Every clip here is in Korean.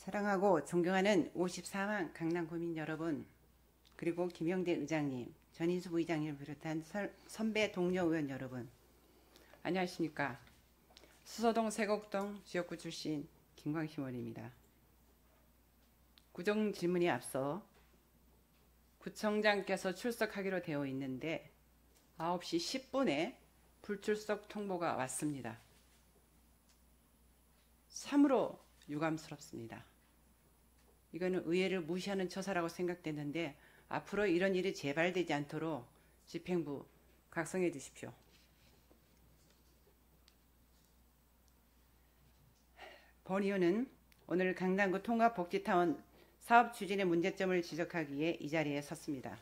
사랑하고 존경하는 54만 강남구민 여러분, 그리고 김영대 의장님, 전인수 부의장님을 비롯한 선배 동료 의원 여러분, 안녕하십니까. 수서동 세곡동 지역구 출신 김광심 의원입니다. 구정 질문에 앞서 구청장께서 출석하기로 되어 있는데 9시 10분에 불출석 통보가 왔습니다. 참으로 유감스럽습니다. 이거는 의회를 무시하는 처사라고 생각되는데 앞으로 이런 일이 재발되지 않도록 집행부 각성해 주십시오. 본 의원은 오늘 강남구 통합복지타운 사업 추진의 문제점을 지적하기에 이 자리에 섰습니다.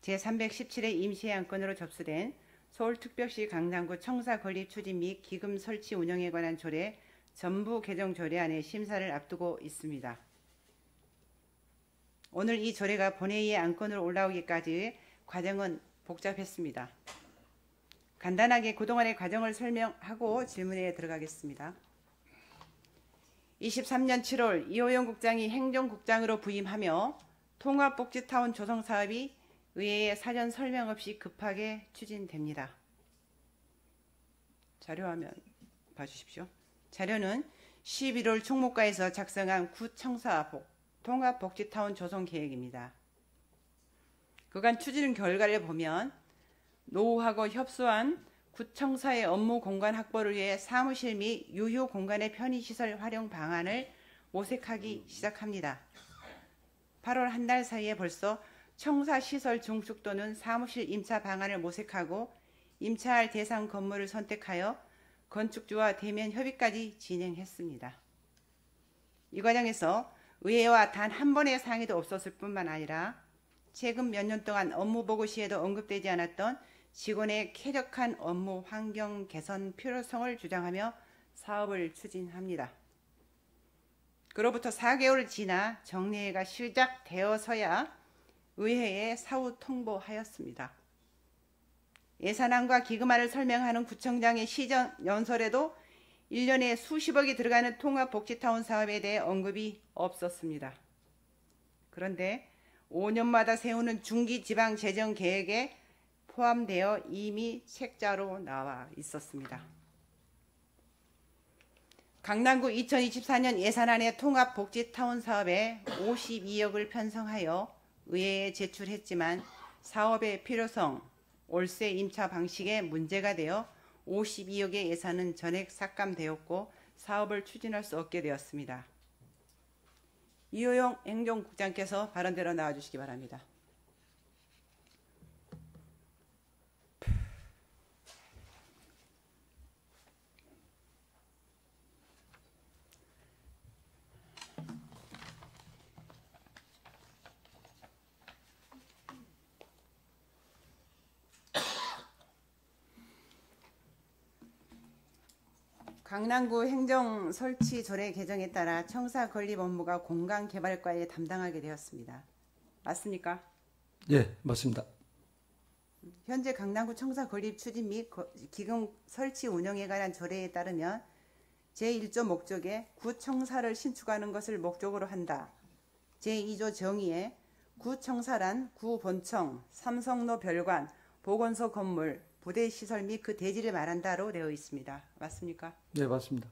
제317회 임시회안건으로 접수된 서울특별시 강남구 청사 건립 추진 및 기금 설치 운영에 관한 조례 전부 개정 조례안의 심사를 앞두고 있습니다. 오늘 이 조례가 본회의에 안건으로 올라오기까지 과정은 복잡했습니다. 간단하게 그동안의 과정을 설명하고 질문에 들어가겠습니다. 23년 7월 이호영 국장이 행정국장으로 부임하며 통합복지타운 조성사업이 의회에 사전 설명 없이 급하게 추진됩니다. 자료화면 봐주십시오. 자료는 11월 총무과에서 작성한 구청사 통합복지타운 조성 계획입니다. 그간 추진 결과를 보면 노후하고 협소한 구청사의 업무 공간 확보를 위해 사무실 및 유휴 공간의 편의시설 활용 방안을 모색하기 시작합니다. 8월 한 달 사이에 벌써 청사시설 중축 또는 사무실 임차 방안을 모색하고 임차할 대상 건물을 선택하여 건축주와 대면 협의까지 진행했습니다. 이 과정에서 의회와 단 한 번의 상의도 없었을 뿐만 아니라 최근 몇 년 동안 업무 보고 시에도 언급되지 않았던 직원의 쾌적한 업무 환경 개선 필요성을 주장하며 사업을 추진합니다. 그로부터 4개월 지나 정례회가 시작되어서야 의회에 사후 통보하였습니다. 예산안과 기금안을 설명하는 구청장의 시정 연설에도 1년에 수십억이 들어가는 통합복지타운 사업에 대해 언급이 없었습니다. 그런데 5년마다 세우는 중기지방재정계획에 포함되어 이미 책자로 나와 있었습니다. 강남구 2024년 예산안의 통합복지타운 사업에 52억을 편성하여 의회에 제출했지만 사업의 필요성, 월세 임차 방식에 문제가 되어 52억의 예산은 전액 삭감되었고 사업을 추진할 수 없게 되었습니다. 이호영 행정국장께서 발언대로 나와주시기 바랍니다. 강남구 행정설치조례 개정에 따라 청사 건립 업무가 공간개발과에 담당하게 되었습니다. 맞습니까? 예, 맞습니다. 현재 강남구 청사 건립 추진 및 기금 설치 운영에 관한 조례에 따르면 제1조 목적에 구청사를 신축하는 것을 목적으로 한다. 제2조 정의에 구청사란 구본청, 삼성로 별관, 보건소 건물, 부대시설 및 그 대지를 말한다로 되어 있습니다. 맞습니까? 네, 맞습니다.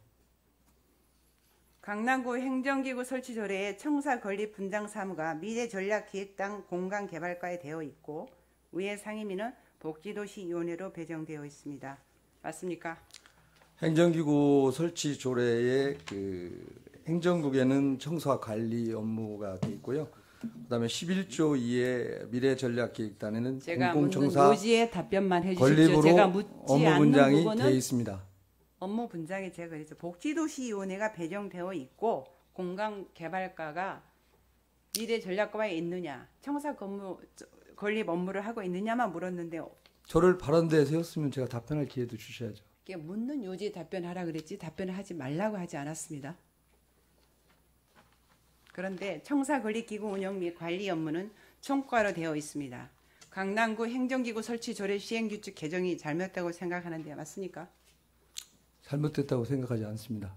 강남구 행정기구 설치조례에 청사 건립 분당 사무가 미래전략기획당 공간개발과에 되어 있고 의회 상임위는 복지도시위원회로 배정되어 있습니다. 맞습니까? 행정기구 설치 조례의 행정국에는 청사 관리 업무가 되어 있고요. 그다음에 11조 2의 미래전략기획단에는 제가 공공청사 묻는 요지에 답변만 해주십시오. 건립으로 제가 묻지 업무 않는 분장이 부분은 되어 있습니다. 업무 분장에 제가 그래서 복지도시위원회가 배정되어 있고 공간개발과가 미래전략과에 있느냐, 청사 건립 업무를 하고 있느냐만 물었는데 저를 발언대에 세웠으면 제가 답변할 기회도 주셔야죠. 이게 묻는 요지에 답변하라 그랬지 답변을 하지 말라고 하지 않았습니다. 그런데 청사 건립기구 운영 및 관리 업무는 총과로 되어 있습니다. 강남구 행정기구 설치 조례 시행규칙 개정이 잘못됐다고 생각하는데 맞습니까? 잘못됐다고 생각하지 않습니다.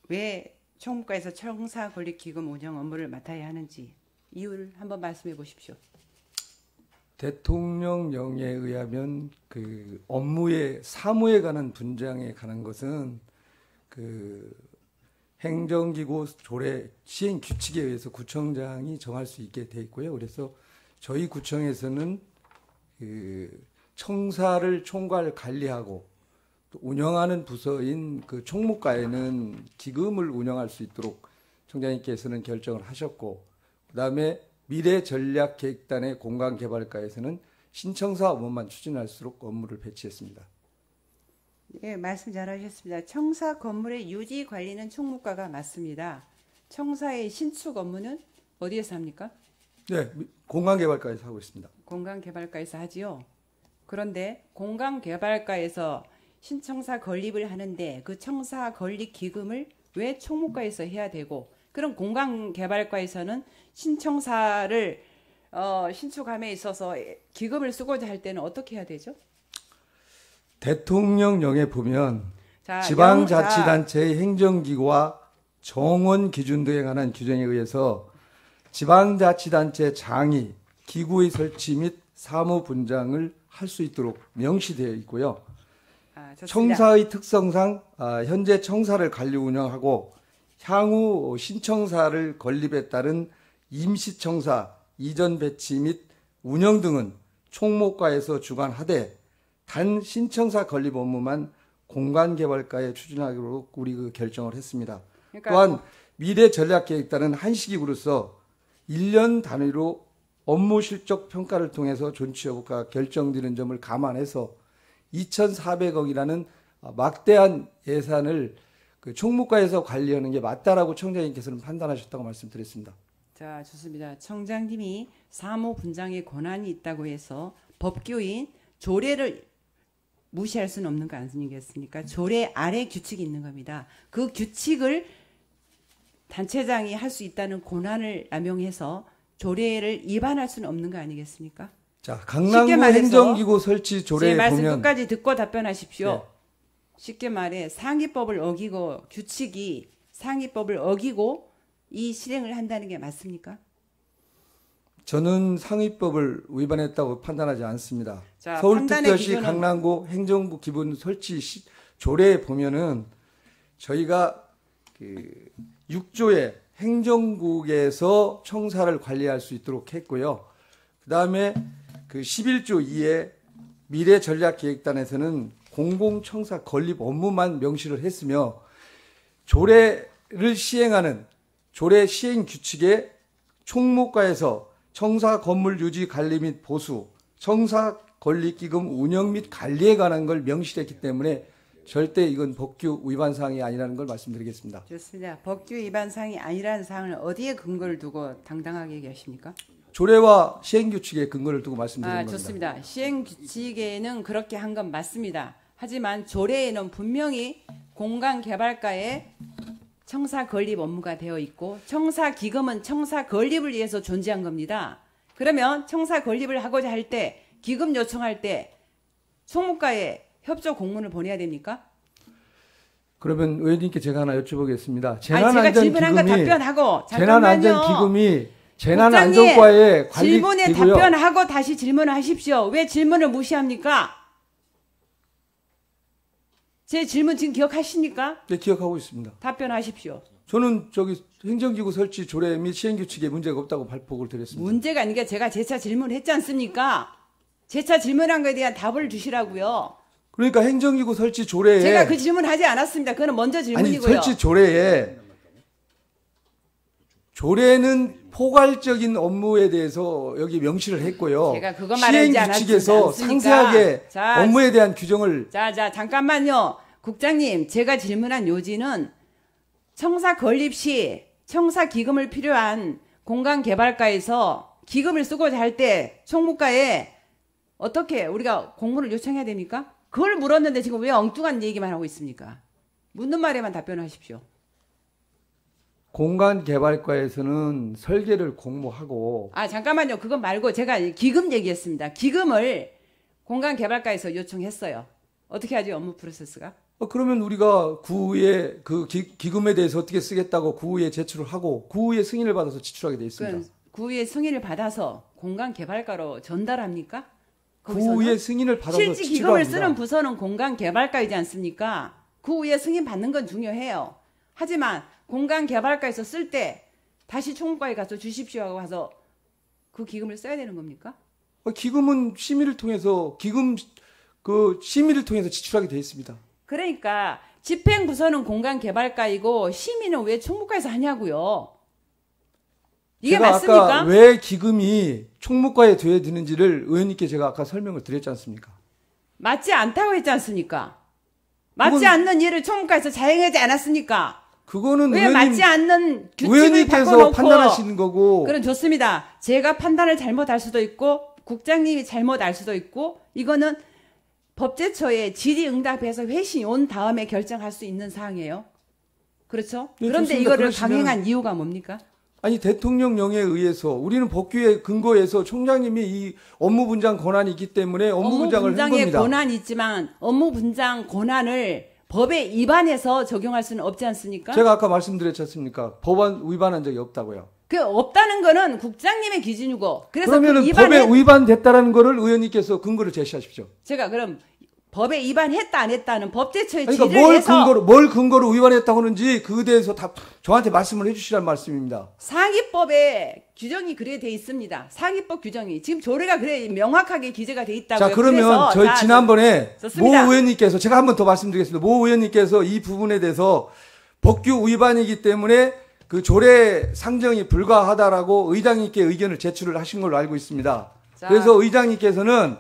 왜 총무과에서 청사권리기금 운영 업무를 맡아야 하는지 이유를 한번 말씀해 보십시오. 대통령령에 의하면 그 업무의 사무에 관한 분장에 관한 것은 그 행정기구 조례 시행 규칙에 의해서 구청장이 정할 수 있게 돼 있고요. 그래서 저희 구청에서는 그 청사를 총괄 관리하고 또 운영하는 부서인 그 총무과에는 기금을 운영할 수 있도록 총장님께서는 결정을 하셨고, 그다음에 미래전략계획단의 공간개발과에서는 신청사 업무만 추진할수록 업무를 배치했습니다. 예, 말씀 잘하셨습니다. 청사 건물의 유지 관리는 총무과가 맡습니다. 청사의 신축 업무는 어디에서 합니까? 네, 공간개발과에서 하고 있습니다. 공간개발과에서 하지요. 그런데 공간개발과에서 신청사 건립을 하는데 그 청사 건립 기금을 왜 총무과에서 해야 되고, 그럼 공간개발과에서는 신청사를 신축함에 있어서 기금을 쓰고자 할 때는 어떻게 해야 되죠? 대통령령에 보면 지방자치단체의 행정기구와 정원 기준 등에 관한 규정에 의해서 지방자치단체 장이 기구의 설치 및 사무 분장을 할 수 있도록 명시되어 있고요. 청사의 특성상 현재 청사를 관리 운영하고 향후 신청사를 건립에 따른 임시청사 이전 배치 및 운영 등은 총무과에서 주관하되 단 신청사 건립 업무만 공간개발과에 추진하기로 우리 그 결정을 했습니다. 그러니까 또한 미래전략계획단은 한시기구로서 1년 단위로 업무 실적 평가를 통해서 존치 여부가 결정되는 점을 감안해서 2,400억이라는 막대한 예산을 그 총무과에서 관리하는 게 맞다라고 청장님께서는 판단하셨다고 말씀드렸습니다. 자, 좋습니다. 청장님이 사무 분장의 권한이 있다고 해서 법규인 조례를 무시할 수는 없는 거 아니겠습니까? 조례 아래 규칙이 있는 겁니다. 그 규칙을 단체장이 할 수 있다는 권한을 남용해서 조례를 위반할 수는 없는 거 아니겠습니까? 자, 강남구 행정기구 설치 조례에 제 말씀 보면 끝까지 듣고 답변하십시오. 네. 쉽게 말해 상위법을 어기고 규칙이 상위법을 어기고 이 실행을 한다는 게 맞습니까? 저는 상위법을 위반했다고 판단하지 않습니다. 자, 서울특별시 강남구 행정부 기본 설치 조례에 보면은 저희가 그 6조에 행정국에서 청사를 관리할 수 있도록 했고요. 그다음에 그 11조 2에 미래전략계획단에서는 공공청사 건립 업무만 명시를 했으며 조례를 시행하는 조례 시행 규칙에 총무과에서 청사 건물 유지 관리 및 보수, 청사 건립기금 운영 및 관리에 관한 걸 명시했기 때문에 절대 이건 법규 위반 사항이 아니라는 걸 말씀드리겠습니다. 좋습니다. 법규 위반 사항이 아니라는 사항을 어디에 근거를 두고 당당하게 얘기하십니까? 조례와 시행규칙에 근거를 두고 말씀드리는 겁니다. 좋습니다. 시행규칙에는 그렇게 한 건 맞습니다. 하지만 조례에는 분명히 공간개발과에 청사 건립 업무가 되어 있고 청사 기금은 청사 건립을 위해서 존재한 겁니다. 그러면 청사 건립을 하고자 할 때 기금 요청할 때 총무과에 협조 공문을 보내야 됩니까? 그러면 의원님께 제가 하나 여쭤보겠습니다. 제가 질문한 거 답변하고 재난안전기금이 재난안전과의 관리 질문에 기구요. 답변하고 다시 질문을 하십시오. 왜 질문을 무시합니까? 제 질문 지금 기억하십니까? 네, 기억하고 있습니다. 답변하십시오. 저는 저기 행정기구 설치 조례 및 시행규칙에 문제가 없다고 발표를 드렸습니다. 문제가 아닌 게 제가 재차 질문했지 않습니까? 재차 질문한 거에 대한 답을 주시라고요. 그러니까 행정기구 설치 조례에 제가 그 질문하지 않았습니다. 그거는 먼저 질문이고요. 설치 조례에 조례는 포괄적인 업무에 대해서 여기 명시를 했고요. 제가 그거 말하지 시행규칙에서 상세하게 업무에 대한 규정을 잠깐만요. 국장님, 제가 질문한 요지는 청사 건립 시 청사 기금을 필요한 공간개발과에서 기금을 쓰고자 할 때 총무과에 어떻게 우리가 공문을 요청해야 됩니까? 그걸 물었는데 지금 왜 엉뚱한 얘기만 하고 있습니까? 묻는 말에만 답변하십시오. 공간개발과에서는 설계를 공모하고 잠깐만요. 그건 말고 제가 기금 얘기했습니다. 기금을 공간개발과에서 요청했어요. 어떻게 하죠? 업무 프로세스가? 그러면 우리가 구의회 그 기금에 대해서 어떻게 쓰겠다고 구의회에 제출을 하고 구의회 승인을 받아서 지출하게 돼 있습니다. 구의회 승인을 받아서 공간개발과로 전달합니까? 구의회 승인을 받아서 실제 지출을 기금을 합니다. 쓰는 부서는 공간개발과이지 않습니까? 구의회 승인 받는 건 중요해요. 하지만 공간개발과에서 쓸 때 다시 총무과에 가서 주십시오 하고 가서 그 기금을 써야 되는 겁니까? 기금은 심의를 통해서 심의를 통해서 지출하게 돼 있습니다. 그러니까 집행부서는 공간개발과이고 심의는 왜 총무과에서 하냐고요. 이게 제가 맞습니까? 아까 왜 기금이 총무과에 돼야 되는지를 의원님께 제가 아까 설명을 드렸지 않습니까? 맞지 않다고 했지 않습니까? 맞지 않는 일을 총무과에서 자행하지 않았습니까? 그거는 왜 의원님, 맞지 않는 규칙을 의원님께서 바꿔놓고 판단하시는 거고. 그럼 좋습니다. 제가 판단을 잘못할 수도 있고 국장님이 잘못 알 수도 있고 이거는 법제처에 질의응답해서 회신이 온 다음에 결정할 수 있는 사항이에요. 그렇죠? 네, 그런데 좋습니다. 이거를 그러시면- 강행한 이유가 뭡니까? 아니 대통령령에 의해서 우리는 법규에 근거해서 총장님이 이 업무 분장 권한이 있기 때문에 업무 분장을 한 분장의 겁니다. 권한이 있지만 업무 분장 권한을 법에 위반해서 적용할 수는 없지 않습니까? 제가 아까 말씀드렸지 않습니까? 법안 위반한 적이 없다고요. 그 없다는 거는 국장님의 기준이고 그래서 그러면은 그 위반에 법에 위반됐다라는 거를 의원님께서 근거를 제시하십시오. 제가 그럼 법에 위반했다 안 했다는 법제처의 그러니까 질의를 해서 뭘 근거로 위반했다고 하는지 그에 대해서 다 저한테 말씀을 해주시라는 말씀입니다. 상위법에 규정이 그래 돼 있습니다. 상위법 규정이 지금 조례가 그래 명확하게 기재가 돼 있다고요. 자, 그러면 그래서 저희 다 지난번에 모 좋습니다. 의원님께서 제가 한 번 더 말씀드리겠습니다. 모 의원님께서 이 부분에 대해서 법규 위반이기 때문에 그 조례 상정이 불가하다라고 의장님께 의견을 제출을 하신 걸로 알고 있습니다. 자. 그래서 의장님께서는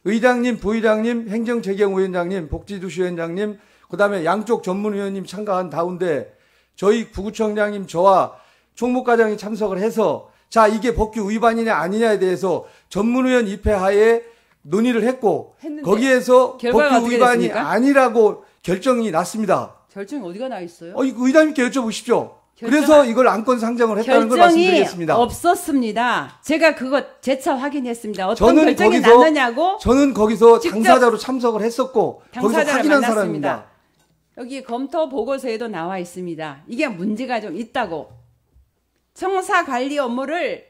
의장님, 부의장님, 행정재경위원장님, 복지주시위원장님, 그다음에 양쪽 전문위원님 참가한 가운데 저희 부구청장님 저와 총무과장이 참석을 해서 자 이게 법규 위반이냐 아니냐에 대해서 전문위원 입회하에 논의를 했고 했는데 거기에서 결과가 법규 어떻게 위반이 됐습니까? 아니라고 결정이 났습니다. 결정이 어디가 나 있어요? 이거 의장님께 여쭤보십시오. 결정- 그래서 이걸 안건 상정을 했다는 걸 결정이 말씀드리겠습니다. 없었습니다. 제가 그거 재차 확인했습니다. 어떤 저는 결정이 거기서 났느냐고 저는 거기서 직접 당사자로 참석을 했었고 거기서 당사자를 확인한 만났습니다. 사람입니다. 여기 검토 보고서에도 나와 있습니다. 이게 문제가 좀 있다고. 청사 관리 업무를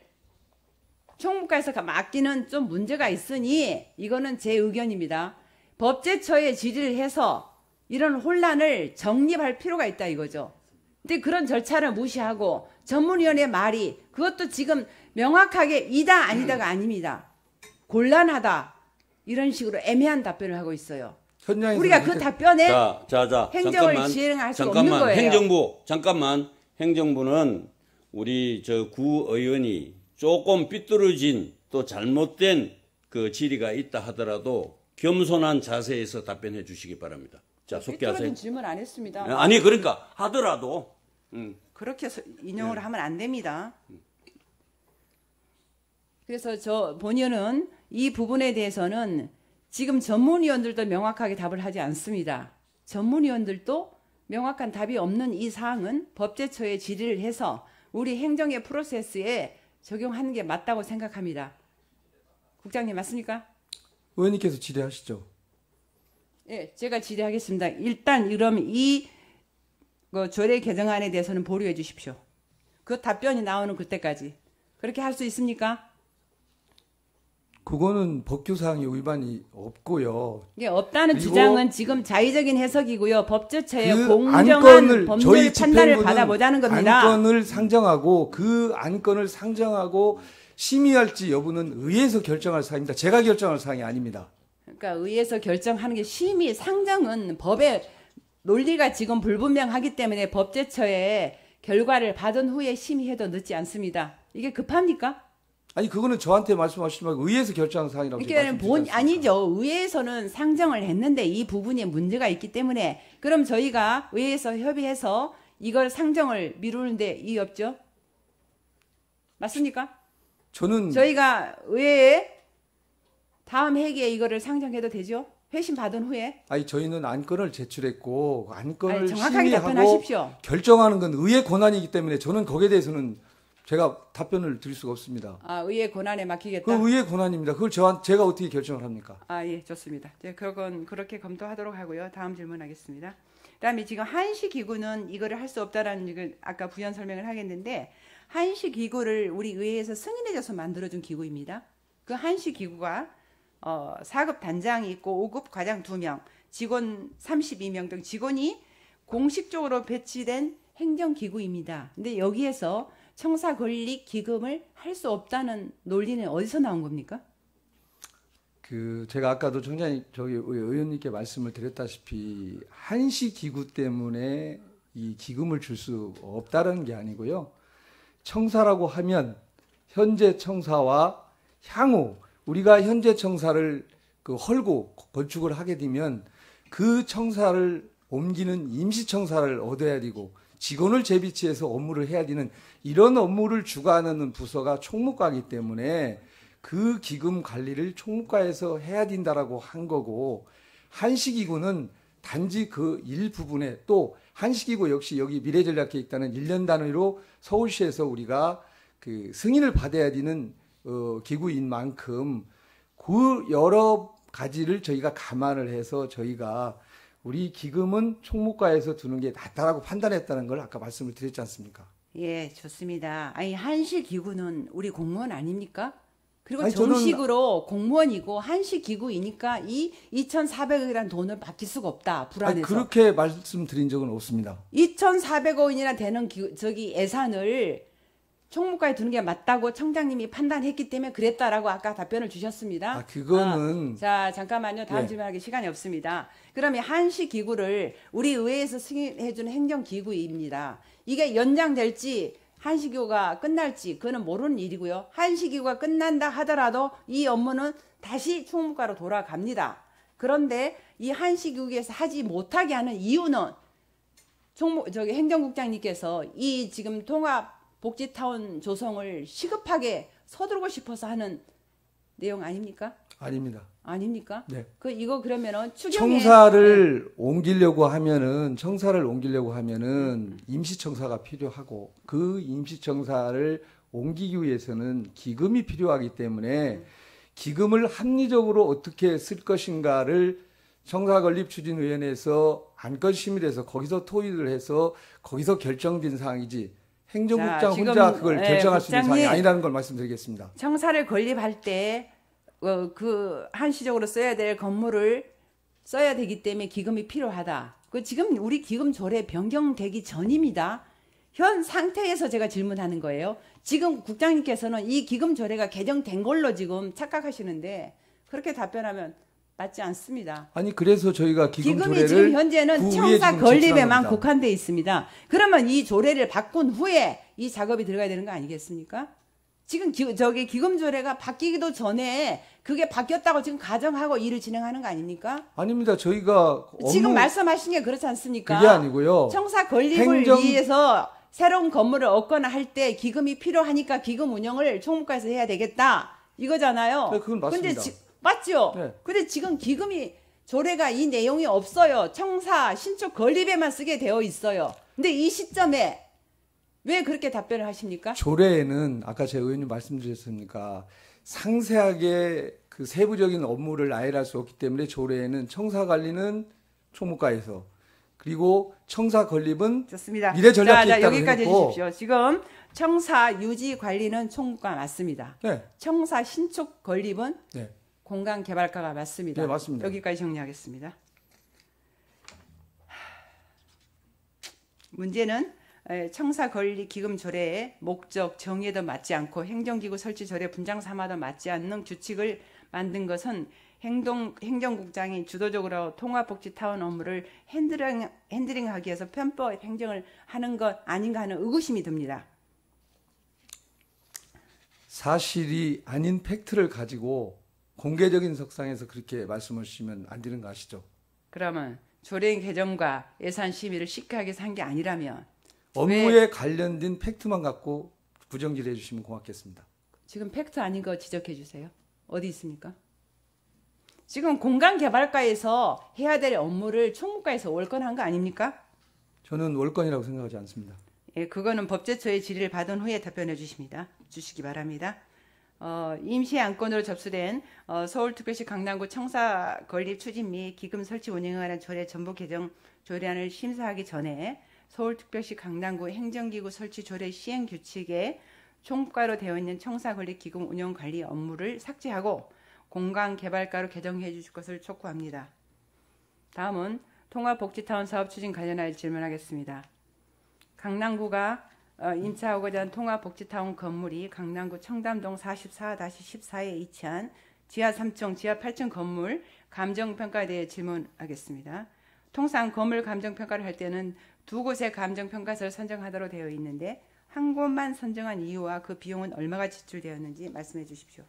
총무과에서 맡기는 좀 문제가 있으니 이거는 제 의견입니다. 법제처에 질의를 해서 이런 혼란을 정립할 필요가 있다 이거죠. 근데 그런 절차를 무시하고 전문위원회 말이 그것도 지금 명확하게 이다 아니다가 아닙니다. 곤란하다 이런 식으로 애매한 답변을 하고 있어요. 현장에서 우리가 그 답변에 자, 행정을 잠깐만, 시행할 수가 없는 잠깐만, 거예요. 행정부는 우리 저 구의원이 조금 삐뚤어진 또 잘못된 그 질의가 있다 하더라도 겸손한 자세에서 답변해 주시기 바랍니다. 자, 속기하세요. 삐뚤어진 질문 안 했습니다. 아니, 그러니까 하더라도 그렇게 인용을 하면 안 됩니다. 그래서 저 본의원은 이 부분에 대해서는 지금 전문위원들도 명확하게 답을 하지 않습니다. 전문위원들도 명확한 답이 없는 이 사항은 법제처에 질의를 해서 우리 행정의 프로세스에 적용하는 게 맞다고 생각합니다. 국장님 맞습니까? 의원님께서 질의하시죠. 예, 제가 질의하겠습니다. 일단 그럼 이 조례 개정안에 대해서는 보류해 주십시오. 그 답변이 나오는 그때까지. 그렇게 할 수 있습니까? 그거는 법규사항의 위반이 없고요. 이게 없다는 그리고 주장은 지금 자의적인 해석이고요. 법제처의 그 공정한 안건을 법률 저희 판단을 집행부는 받아보자는 겁니다. 안건을 상정하고 그 안건을 상정하고 심의할지 여부는 의회에서 결정할 사항입니다. 제가 결정할 사항이 아닙니다. 그러니까 의회에서 결정하는 게 심의 상정은 법의 논리가 지금 불분명하기 때문에 법제처에 결과를 받은 후에 심의해도 늦지 않습니다. 이게 급합니까? 아니 그거는 저한테 말씀하시지 말고 의회에서 결정한 사항이라고 이게 말씀드리지 않습니까? 아니죠. 의회에서는 상정을 했는데 이 부분에 문제가 있기 때문에 그럼 저희가 의회에서 협의해서 이걸 상정을 미루는데 이의 없죠? 맞습니까? 저는 저희가 의회에 다음 회기에 이거를 상정해도 되죠? 회신 받은 후에 아니 저희는 안건을 제출했고 안건을 아니, 정확하게 심의하고 답변하십시오. 결정하는 건 의회 권한이기 때문에 저는 거기에 대해서는 제가 답변을 드릴 수가 없습니다. 의회 권한에 맡기겠다. 그 의회 권한입니다. 그걸 제가 어떻게 결정을 합니까? 예, 좋습니다. 그건 그렇게 검토하도록 하고요. 다음 질문하겠습니다. 그다음에 지금 한시기구는 이거를 할 수 없다라는 이걸 아까 부연 설명을 하겠는데 한시기구를 우리 의회에서 승인해줘서 만들어준 기구입니다. 그 한시기구가 4급 단장이 있고 5급 과장 2명, 직원 32명 등 직원이 공식적으로 배치된 행정기구입니다. 근데 여기에서 청사권리 기금을 할 수 없다는 논리는 어디서 나온 겁니까? 제가 아까도 청장님 의원님께 말씀을 드렸다시피 한시 기구 때문에 이 기금을 줄 수 없다는 게 아니고요. 청사라고 하면 현재 청사와 향후 우리가 현재 청사를 헐고 건축을 하게 되면 그 청사를 옮기는 임시 청사를 얻어야 되고 직원을 재배치해서 업무를 해야 되는 이런 업무를 주관하는 부서가 총무과이기 때문에 그 기금 관리를 총무과에서 해야 된다라고 한 거고 한시기구는 단지 그 일부분에 또 한시기구 역시 여기 미래전략계획단은 1년 단위로 서울시에서 우리가 그 승인을 받아야 되는 기구인 만큼 그 여러 가지를 저희가 감안을 해서 저희가 우리 기금은 총무과에서 두는 게 낫다라고 판단했다는 걸 아까 말씀을 드렸지 않습니까? 예, 좋습니다. 한시기구는 우리 공무원 아닙니까? 그리고 아니, 정식으로 공무원이고 한시기구이니까 이 2,400억이라는 돈을 받길 수가 없다. 불안해서. 그렇게 말씀드린 적은 없습니다. 2,400억이나 되는 예산을 총무과에 두는 게 맞다고 청장님이 판단했기 때문에 그랬다라고 아까 답변을 주셨습니다. 그거는 자, 잠깐만요. 다음 네. 질문하기 시간이 없습니다. 그러면 한시기구를 우리 의회에서 승인해주는 행정기구입니다. 이게 연장될지 한시기구가 끝날지 그거는 모르는 일이고요. 한시기구가 끝난다 하더라도 이 업무는 다시 총무과로 돌아갑니다. 그런데 이 한시기구에서 하지 못하게 하는 이유는 행정국장님께서 이 지금 통합복지타운 조성을 시급하게 서두르고 싶어서 하는 내용 아닙니까? 아닙니다. 아닙니까? 네. 이거 그러면은 추경에 청사를 옮기려고 하면은 임시청사가 필요하고 그 임시청사를 옮기기 위해서는 기금이 필요하기 때문에 기금을 합리적으로 어떻게 쓸 것인가를 청사건립추진위원회에서 안건심의해서 거기서 토의를 해서 거기서 결정된 사항이지 행정국장 지금, 혼자 그걸 결정할 수 있는 국장님, 사항이 아니라는 걸 말씀드리겠습니다. 청사를 건립할 때 한시적으로 써야 될 건물을 써야 되기 때문에 기금이 필요하다. 지금 우리 기금 조례 변경되기 전입니다. 현 상태에서 제가 질문하는 거예요. 지금 국장님께서는 이 기금 조례가 개정된 걸로 지금 착각하시는데 그렇게 답변하면 맞지 않습니다. 아니 그래서 저희가 기금 기금이 조례를 지금 현재는 청사 지금 건립에만 제출한 겁니다. 국한돼 있습니다. 그러면 이 조례를 바꾼 후에 이 작업이 들어가야 되는 거 아니겠습니까? 지금 기금 조례가 바뀌기도 전에 그게 바뀌었다고 지금 가정하고 일을 진행하는 거 아닙니까? 아닙니다. 저희가 지금 말씀하신 게 그렇지 않습니까? 그게 아니고요. 청사 건립을 위해서 새로운 건물을 얻거나 할 때 기금이 필요하니까 기금 운영을 총무과에서 해야 되겠다 이거잖아요. 네, 그건 맞습니다. 근데 맞죠? 네. 근데 지금 기금이 조례가 이 내용이 없어요. 청사 신축 건립에만 쓰게 되어 있어요. 근데 이 시점에 왜 그렇게 답변을 하십니까? 조례에는 아까 제가 의원님 말씀드렸습니까? 상세하게 그 세부적인 업무를 나열할 수 없기 때문에 조례에는 청사 관리는 총무과에서 그리고 청사 건립은 좋습니다. 미래전략계획단으로 여기까지 해놓고 해주십시오. 지금 청사 유지 관리는 총무과 맞습니다. 네, 청사 신축 건립은 네, 공간개발과가 맞습니다. 네, 맞습니다. 여기까지 정리하겠습니다. 문제는 청사건립기금조례의 목적, 정의에도 맞지 않고 행정기구 설치조례 분장 3화도 맞지 않는 규칙을 만든 것은 행정국장이 주도적으로 통합복지타운 업무를 핸들링하기 위해서 편법 행정을 하는 것 아닌가 하는 의구심이 듭니다. 사실이 아닌 팩트를 가지고 공개적인 석상에서 그렇게 말씀을 주시면 안 되는 거 아시죠? 그러면 조례 개정과 예산 심의를 쉽게 하기 위해서 한 게 아니라면 업무에 관련된 팩트만 갖고 부정지를 해주시면 고맙겠습니다. 지금 팩트 아닌 거 지적해 주세요. 어디 있습니까? 지금 공간개발과에서 해야 될 업무를 총무과에서 월권한 거 아닙니까? 저는 월권이라고 생각하지 않습니다. 예, 그거는 법제처의 질의를 받은 후에 답변해 주시기 바랍니다. 임시 안건으로 접수된 서울특별시 강남구 청사 건립 추진 및 기금 설치 운영에 관한 조례 전부 개정 조례안을 심사하기 전에 서울특별시 강남구 행정기구 설치 조례 시행 규칙에 총가로 되어 있는 청사 건립 기금 운영 관리 업무를 삭제하고 공간 개발가로 개정해 주실 것을 촉구합니다. 다음은 통합복지타운 사업 추진 관련하여 질문하겠습니다. 강남구가 임차하고자 한 통합복지타운 건물이 강남구 청담동 44-14에 위치한 지하 3층, 지하 8층 건물 감정평가에 대해 질문하겠습니다. 통상 건물 감정평가를 할 때는 두 곳의 감정평가서를 선정하도록 되어 있는데 한 곳만 선정한 이유와 그 비용은 얼마가 지출되었는지 말씀해 주십시오.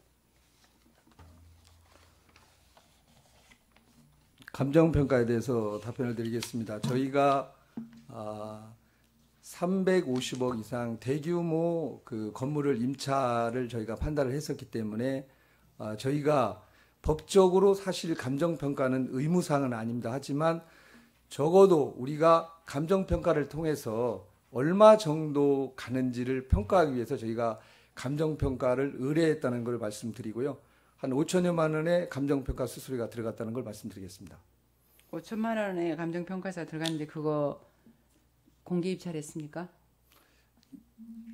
감정평가에 대해서 답변을 드리겠습니다. 저희가 350억 이상 대규모 그 건물을 임차를 저희가 판단을 했었기 때문에 저희가 법적으로 사실 감정평가는 의무사항은 아닙니다. 하지만 적어도 우리가 감정평가를 통해서 얼마 정도 가는지를 평가하기 위해서 저희가 감정평가를 의뢰했다는 걸 말씀드리고요. 한 5천여만 원의 감정평가 수수료가 들어갔다는 걸 말씀드리겠습니다. 5천만 원의 감정평가서 들어갔는데 그거 공개 입찰을 했습니까?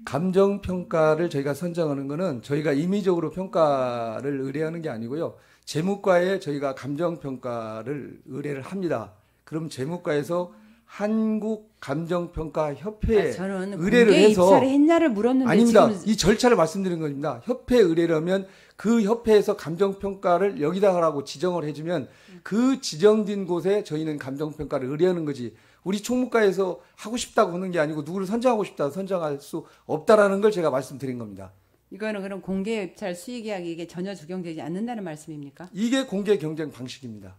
감정평가를 저희가 선정하는 것은 저희가 임의적으로 평가를 의뢰하는 게 아니고요. 재무과에 저희가 감정평가를 의뢰를 합니다. 그럼 재무과에서 한국감정평가협회에 저는 의뢰를 공개 해서 입찰을 했냐를 물었는데 아닙니다. 지금 이 절차를 말씀드린 겁니다. 협회에 의뢰를 하면 그 협회에서 감정평가를 여기다 하라고 지정을 해주면 그 지정된 곳에 저희는 감정평가를 의뢰하는 거지. 우리 총무과에서 하고 싶다고 하는 게 아니고 누구를 선정하고 싶다 선정할 수 없다라는 걸 제가 말씀드린 겁니다. 이거는 그럼 공개 입찰 수의계약이 이게 전혀 적용되지 않는다는 말씀입니까? 이게 공개 경쟁 방식입니다.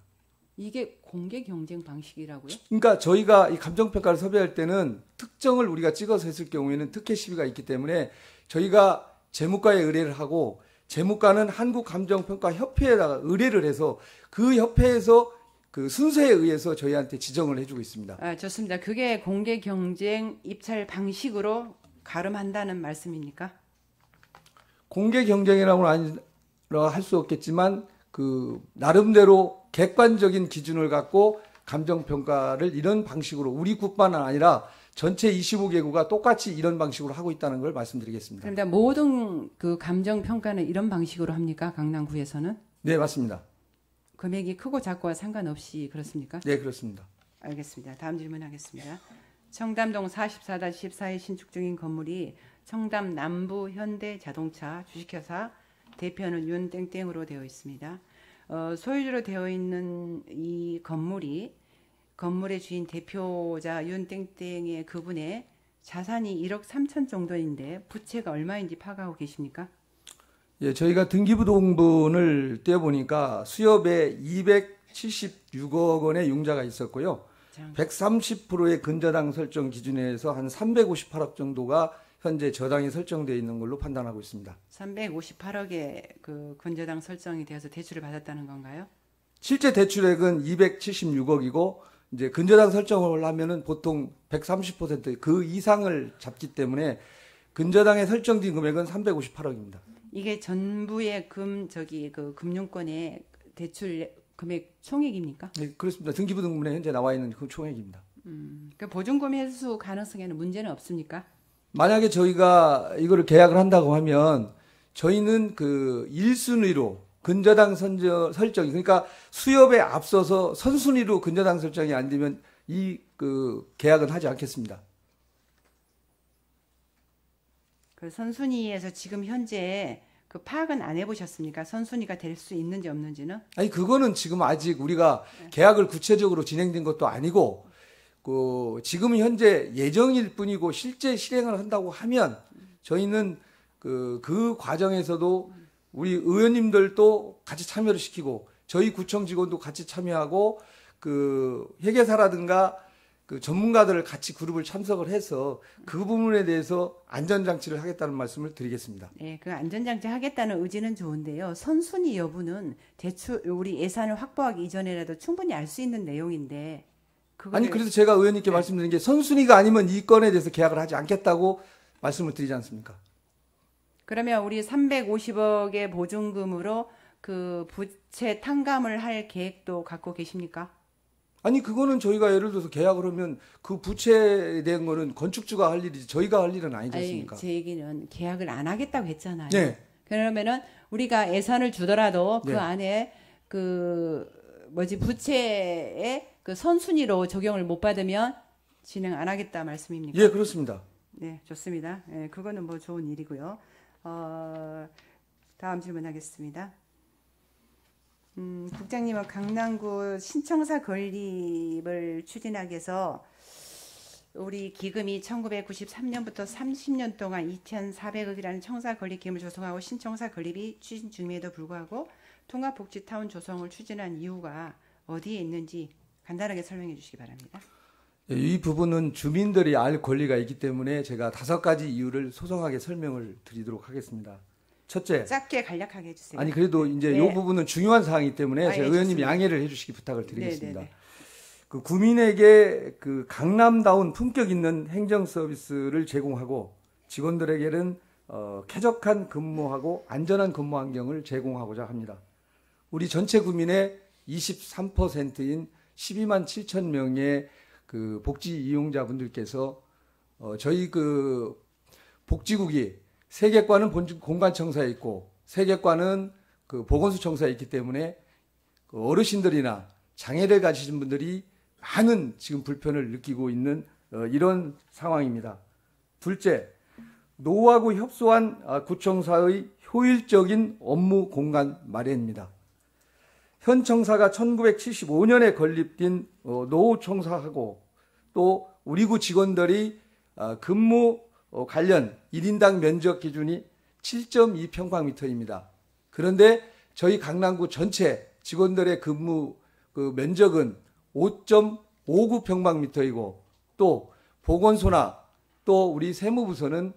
이게 공개 경쟁 방식이라고요? 그러니까 저희가 이 감정평가를 섭외할 때는 특정을 우리가 찍어서 했을 경우에는 특혜 시비가 있기 때문에 저희가 재무과에 의뢰를 하고 재무과는 한국감정평가협회에다가 의뢰를 해서 그 협회에서 그 순서에 의해서 저희한테 지정을 해주고 있습니다. 좋습니다. 그게 공개 경쟁 입찰 방식으로 가름한다는 말씀입니까? 공개 경쟁이라고는 할 수 없겠지만 그 나름대로 객관적인 기준을 갖고 감정평가를 이런 방식으로 우리 국뿐만 아니라 전체 25개국가 똑같이 이런 방식으로 하고 있다는 걸 말씀드리겠습니다. 그런데 모든 그 감정평가는 이런 방식으로 합니까? 강남구에서는? 네, 맞습니다. 금액이 크고 작고와 상관없이 그렇습니까? 네, 그렇습니다. 알겠습니다. 다음 질문하겠습니다. 청담동 44-14에 신축 중인 건물이 청담 남부 현대자동차 주식회사 대표는 윤땡땡으로 되어 있습니다. 소유주로 되어 있는 이 건물의 주인 대표자 윤땡땡의 그분의 자산이 1억 3천 정도인데 부채가 얼마인지 파악하고 계십니까? 예, 저희가 등기부등본을 떼어보니까 수협에 276억 원의 융자가 있었고요. 130%의 근저당 설정 기준에서 한 358억 정도가 현재 저당이 설정되어 있는 걸로 판단하고 있습니다. 358억의 그 근저당 설정이 되어서 대출을 받았다는 건가요? 실제 대출액은 276억이고 이제 근저당 설정을 하면은 보통 130% 그 이상을 잡기 때문에 근저당에 설정된 금액은 358억입니다. 이게 전부의 그 금융권의 대출 금액 총액입니까? 네, 그렇습니다. 등기부등본에 현재 나와 있는 그 총액입니다. 그 보증금 회수 가능성에는 문제는 없습니까? 만약에 저희가 이거를 계약을 한다고 하면 저희는 그 1순위로 근저당 설정이 그러니까 수협에 앞서서 선순위로 근저당 설정이 안 되면 이 그 계약은 하지 않겠습니다. 그 선순위에서 지금 현재 그 파악은 안 해보셨습니까? 선순위가 될 수 있는지 없는지는? 아니 그거는 지금 아직 우리가 계약을 구체적으로 진행된 것도 아니고 그 지금 현재 예정일 뿐이고 실제 실행을 한다고 하면 저희는 그 과정에서도 우리 의원님들도 같이 참여를 시키고 저희 구청 직원도 같이 참여하고 그 회계사라든가 그 전문가들을 같이 그룹을 참석을 해서 그 부분에 대해서 안전장치를 하겠다는 말씀을 드리겠습니다. 네, 그 안전장치 하겠다는 의지는 좋은데요. 선순위 여부는 우리 예산을 확보하기 이전에라도 충분히 알 수 있는 내용인데 아니 그래서 제가 의원님께 말씀드린 게 선순위가 아니면 이 건에 대해서 계약을 하지 않겠다고 말씀을 드리지 않습니까? 그러면 우리 350억의 보증금으로 그 부채 탕감을 할 계획도 갖고 계십니까? 아니 그거는 저희가 예를 들어서 계약을 하면 그 부채에 대한 거는 건축주가 할 일이지 저희가 할 일은 아니지 않습니까? 아니, 제 얘기는 계약을 안 하겠다고 했잖아요. 네. 그러면은 우리가 예산을 주더라도 그 네. 안에 부채의 그 선순위로 적용을 못 받으면 진행 안 하겠다 말씀입니까? 예, 그렇습니다. 네, 좋습니다. 예, 그거는 뭐 좋은 일이고요. 다음 질문하겠습니다. 국장님은 강남구 신청사 건립을 추진하기 위해서 우리 기금이 1993년부터 30년 동안 2,400억이라는 청사 건립 기금을 조성하고 신청사 건립이 추진 중임에도 불구하고 통합복지타운 조성을 추진한 이유가 어디에 있는지 간단하게 설명해 주시기 바랍니다. 이 부분은 주민들이 알 권리가 있기 때문에 제가 5가지 이유를 소상하게 설명을 드리도록 하겠습니다. 첫째, 짧게 간략하게 해주세요. 아니 그래도 이제 네. 이 부분은 중요한 사항이기 때문에 제가 의원님이 좋습니다. 양해를 해주시기 부탁을 드리겠습니다. 네. 그 구민에게 그 강남다운 품격 있는 행정 서비스를 제공하고 직원들에게는 쾌적한 근무하고 안전한 근무 환경을 제공하고자 합니다. 우리 전체 구민의 23%인 12만 7천 명의 그 복지 이용자분들께서 저희 그 복지국이 세계과는 공간청사에 있고 세계과는 그 보건소청사에 있기 때문에 그 어르신들이나 장애를 가지신 분들이 많은 지금 불편을 느끼고 있는 이런 상황입니다. 둘째, 노하고 협소한 구청사의 효율적인 업무 공간 마련입니다. 현 청사가 1975년에 건립된 노후청사하고 또 우리 구 직원들이 근무 관련 1인당 면적 기준이 7.2평방미터입니다. 그런데 저희 강남구 전체 직원들의 근무 그 면적은 5.59평방미터이고 또 보건소나 또 우리 세무부서는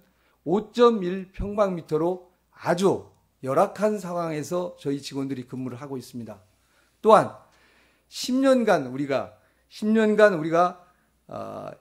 5.1평방미터로 아주 열악한 상황에서 저희 직원들이 근무를 하고 있습니다. 또한 10년간 우리가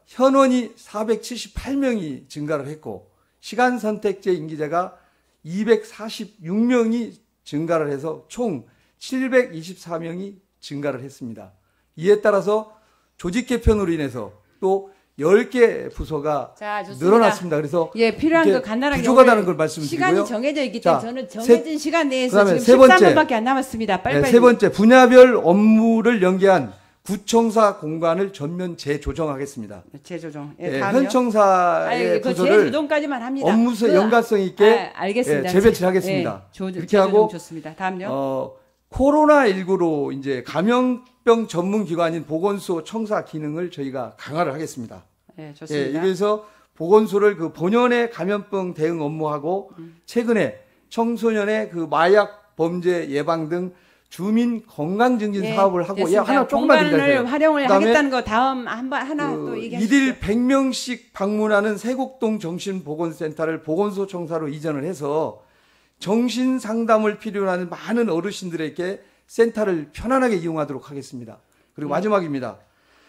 현원이 478명이 증가를 했고 시간 선택제 임기자가 246명이 증가를 해서 총 724명이 증가를 했습니다. 이에 따라서 조직 개편으로 인해서 또 10개 부서가 늘어났습니다. 그래서 필요한 거 간단하게 부족하다는 걸 말씀드리고요. 시간이 정해져 있기 때문에 저는 정해진 시간 내에서 그다음에 지금 13분밖에 안 남았습니다. 빨리빨리. 세 번째, 분야별 업무를 연계한 구청사 공간을 전면 재조정하겠습니다. 재조정. 현 청사의 부서를 재조정까지만 합니다. 업무서 연관성 있게 알겠습니다. 재배치하겠습니다. 이렇게 하고 좋습니다. 다음요. 코로나19로 이제 감염병 전문 기관인 보건소 청사 기능을 저희가 강화를 하겠습니다. 네, 좋습니다. 그래서 보건소를 그 본연의 감염병 대응 업무하고 최근에 청소년의 그 마약 범죄 예방 등 주민 건강 증진 사업을 하고 하나 조금만 더 공간을 활용을 하겠다는 거 다음 하나 또 얘기하시죠. 이들 100명씩 방문하는 세곡동 정신보건센터를 보건소 청사로 이전을 해서 정신 상담을 필요로 하는 많은 어르신들에게 센터를 편안하게 이용하도록 하겠습니다. 그리고 마지막입니다.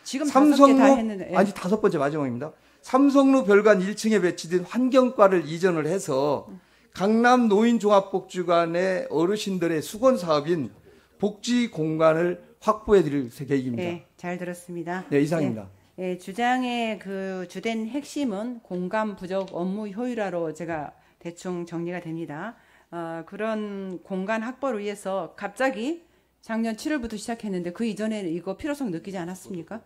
지금 5개 다 했는데. 아니 5번째 마지막입니다. 삼성로 별관 1층에 배치된 환경과를 이전을 해서 강남 노인종합복지관의 어르신들의 수건 사업인 복지 공간을 확보해 드릴 계획입니다. 네, 잘 들었습니다. 네, 이상입니다. 네, 주장의 그 주된 핵심은 공간 부족 업무 효율화로 제가 대충 정리가 됩니다. 그런 공간 확보를 위해서 갑자기 작년 7월부터 시작했는데 그 이전에 이거 필요성 느끼지 않았습니까?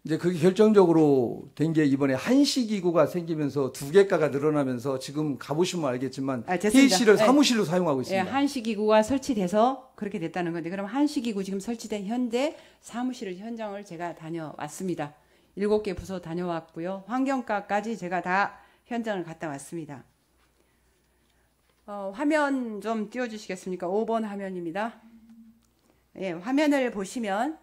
이제 그게 결정적으로 된 게 이번에 한시기구가 생기면서 2개가가 늘어나면서 지금 가보시면 알겠지만 회의실을 사무실로 사용하고 있습니다. 한시기구가 설치돼서 그렇게 됐다는 건데 그럼 한시기구 지금 설치된 현재 사무실 현장을 제가 다녀왔습니다. 7개 부서 다녀왔고요. 환경과까지 제가 다 현장을 갔다 왔습니다. 화면 좀 띄워주시겠습니까? 5번 화면입니다. 예, 화면을 보시면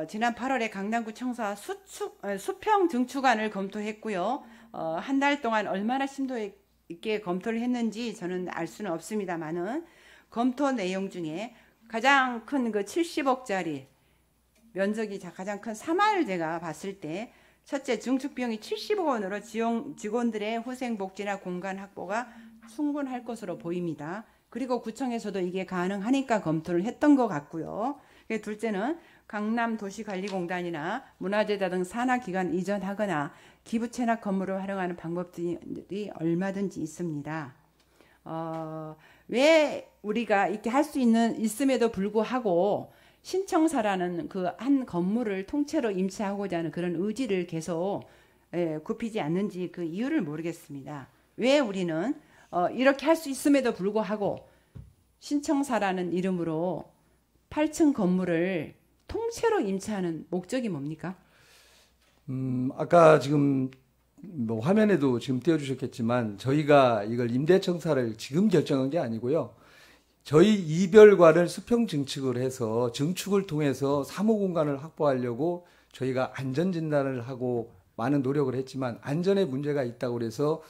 지난 8월에 강남구 청사 수평 증축안을 검토했고요. 한 달 동안 얼마나 심도 있게 검토를 했는지 저는 알 수는 없습니다만은 검토 내용 중에 가장 큰 그 70억짜리 면적이 가장 큰 3화를 제가 봤을 때 첫째, 증축 비용이 70억 원으로 직원들의 후생복지나 공간 확보가 충분할 것으로 보입니다. 그리고 구청에서도 이게 가능하니까 검토를 했던 것 같고요. 둘째는 강남도시관리공단이나 문화재다 등 산하기관 이전하거나 기부 체납 건물을 활용하는 방법들이 얼마든지 있습니다. 왜 우리가 이렇게 할 수 있음에도 불구하고 신청사라는 그 한 건물을 통째로 임차하고자 하는 그런 의지를 계속 굽히지 않는지 그 이유를 모르겠습니다. 왜 우리는 이렇게 할 수 있음에도 불구하고 신청사라는 이름으로 8층 건물을 통째로 임차하는 목적이 뭡니까? 아까 지금 뭐 화면에도 지금 띄워주셨겠지만 저희가 이걸 임대청사를 지금 결정한 게 아니고요. 저희 이별관을 수평 증축을 해서 증축을 통해서 사무 공간을 확보하려고 저희가 안전 진단을 하고 많은 노력을 했지만 안전에 문제가 있다고 그래서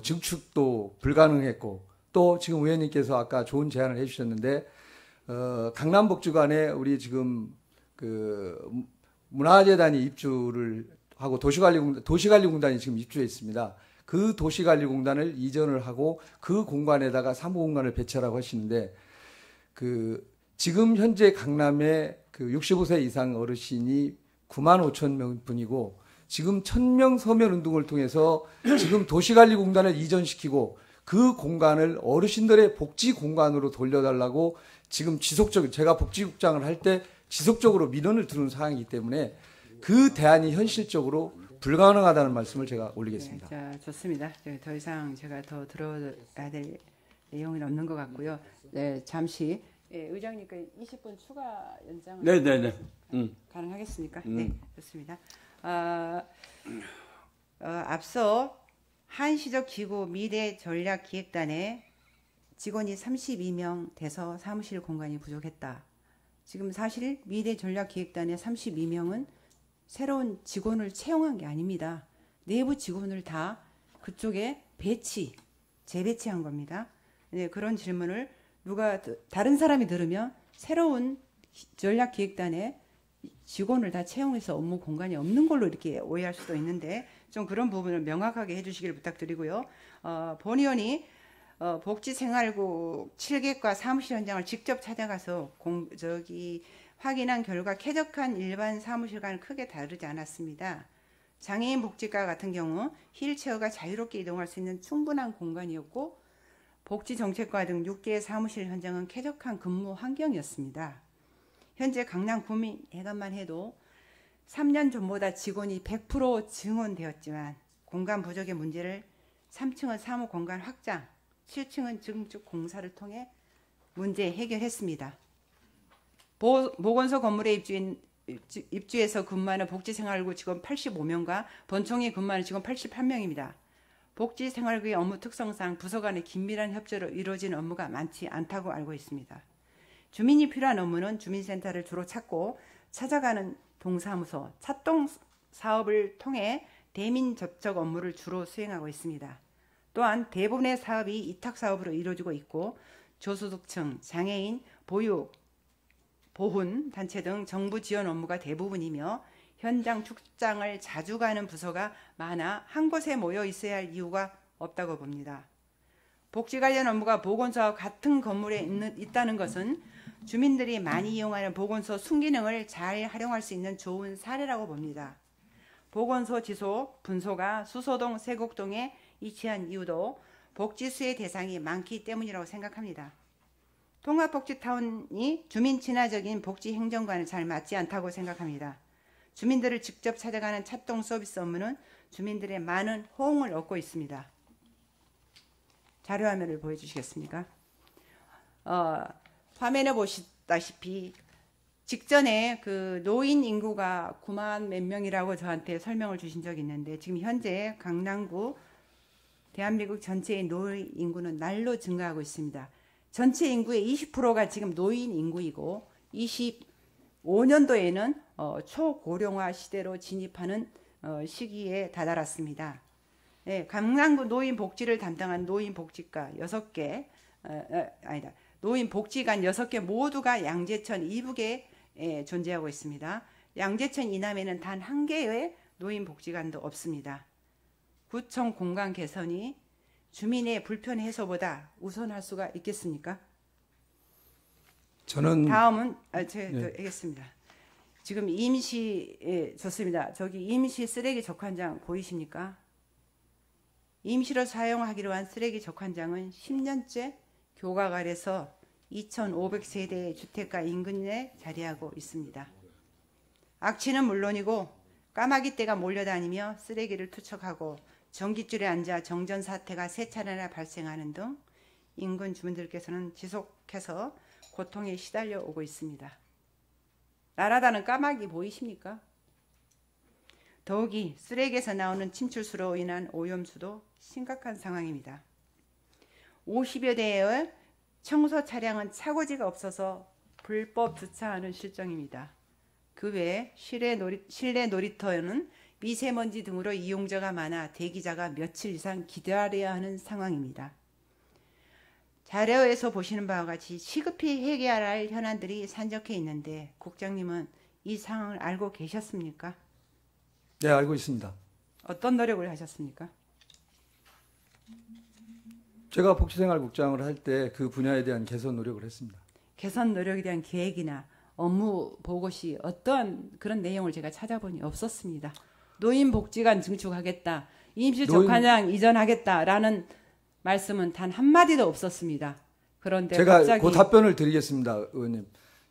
증축도 불가능했고 또 지금 의원님께서 아까 좋은 제안을 해주셨는데 강남복지관에 우리 지금 그 문화재단이 입주를 하고 도시관리공단이 지금 입주해 있습니다. 그 도시관리공단을 이전을 하고 그 공간에다가 사무공간을 배치하라고 하시는데 그 지금 현재 강남에 그 65세 이상 어르신이 9만 5천 명 분이고 지금 1000명 서면 운동을 통해서 지금 도시관리공단을 이전시키고 그 공간을 어르신들의 복지 공간으로 돌려달라고 지금 지속적으로 제가 복지국장을 할 때 지속적으로 민원을 두는 사항이기 때문에 그 대안이 현실적으로 불가능하다는 말씀을 제가 올리겠습니다. 네, 자, 좋습니다. 더 이상 제가 더 들어야 될 내용은 없는 것 같고요. 네, 잠시 의장님께 20분 추가 연장을 네네네. 가능하겠습니까? 네, 좋습니다. 앞서 한시적기구 미래전략기획단에 직원이 32명 돼서 사무실 공간이 부족했다. 지금 사실 미래전략기획단의 32명은 새로운 직원을 채용한 게 아닙니다. 내부 직원을 다 그쪽에 재배치한 겁니다. 네, 그런 질문을 다른 사람이 들으면 새로운 전략기획단에 직원을 다 채용해서 업무 공간이 없는 걸로 이렇게 오해할 수도 있는데 좀 그런 부분을 명확하게 해주시길 부탁드리고요. 본 의원이 복지생활국 7개과 사무실 현장을 직접 찾아가서 확인한 결과 쾌적한 일반 사무실과는 크게 다르지 않았습니다. 장애인 복지과 같은 경우 휠체어가 자유롭게 이동할 수 있는 충분한 공간이었고 복지정책과 등 6개의 사무실 현장은 쾌적한 근무 환경이었습니다. 현재 강남 구민회관만 해도 3년 전보다 직원이 100% 증원되었지만 공간 부족의 문제를 3층은 사무 공간 확장, 7층은 증축 공사를 통해 문제 해결했습니다. 보건소 건물에 입주해서 근무하는 복지생활국 직원 85명과 본청에 근무하는 직원 88명입니다. 복지생활국의 업무 특성상 부서 간의 긴밀한 협조로 이루어지는 업무가 많지 않다고 알고 있습니다. 주민이 필요한 업무는 주민센터를 주로 찾아가는 동사무소, 찾동 사업을 통해 대민 접촉 업무를 주로 수행하고 있습니다. 또한 대부분의 사업이 이탁사업으로 이루어지고 있고 저소득층, 장애인, 보육, 보훈, 단체 등 정부 지원 업무가 대부분이며 현장 출장을 자주 가는 부서가 많아 한 곳에 모여 있어야 할 이유가 없다고 봅니다. 복지 관련 업무가 보건소와 같은 건물에 있다는 것은 주민들이 많이 이용하는 보건소 순기능을 잘 활용할 수 있는 좋은 사례라고 봅니다. 보건소 지소, 분소가 수소동, 세곡동에 위치한 이유도 복지수혜 대상이 많기 때문이라고 생각합니다. 통합복지타운이 주민 친화적인 복지 행정과는 잘 맞지 않다고 생각합니다. 주민들을 직접 찾아가는 찾동 서비스 업무는 주민들의 많은 호응을 얻고 있습니다. 자료화면을 보여주시겠습니까? 화면에 보시다시피 직전에 그 노인 인구가 9만 몇 명이라고 저한테 설명을 주신 적이 있는데 지금 현재 강남구 대한민국 전체의 노인 인구는 날로 증가하고 있습니다. 전체 인구의 20%가 지금 노인 인구이고 25년도에는 초고령화 시대로 진입하는 시기에 다다랐습니다. 네, 강남구 노인 복지를 담당한 노인복지과 6개, 노인복지관 6개 모두가 양재천 이북에 존재하고 있습니다. 양재천 이남에는 단 한 개의 노인복지관도 없습니다. 구청 공간 개선이 주민의 불편 해소보다 우선할 수가 있겠습니까? 저는 다음은 제가 네. 알겠습니다. 지금 좋습니다. 저기 임시 쓰레기 적환장 보이십니까? 임시로 사용하기로 한 쓰레기 적환장은 10년째 교각 아래서 2,500세대의 주택가 인근에 자리하고 있습니다. 악취는 물론이고 까마귀 떼가 몰려다니며 쓰레기를 투척하고 전깃줄에 앉아 정전 사태가 3차례나 발생하는 등 인근 주민들께서는 지속해서 고통에 시달려 오고 있습니다. 날아다니는 까마귀 보이십니까? 더욱이 쓰레기에서 나오는 침출수로 인한 오염수도 심각한 상황입니다. 50여 대의 청소 차량은 차고지가 없어서 불법 주차하는 실정입니다. 그 외에 실내 놀이터에는 미세먼지 등으로 이용자가 많아 대기자가 며칠 이상 기다려야 하는 상황입니다. 자료에서 보시는 바와 같이 시급히 해결해야 할 현안들이 산적해 있는데 국장님은 이 상황을 알고 계셨습니까? 네, 알고 있습니다. 어떤 노력을 하셨습니까? 제가 복지생활국장을 할 때 그 분야에 대한 개선 노력을 했습니다. 개선 노력에 대한 계획이나 업무 보고시 어떤 그런 내용을 제가 찾아보니 없었습니다. 노인복지관 증축하겠다, 임시적환장 이전하겠다라는 말씀은 단 한마디도 없었습니다. 그런데 제가 갑자기 그 답변을 드리겠습니다, 의원님.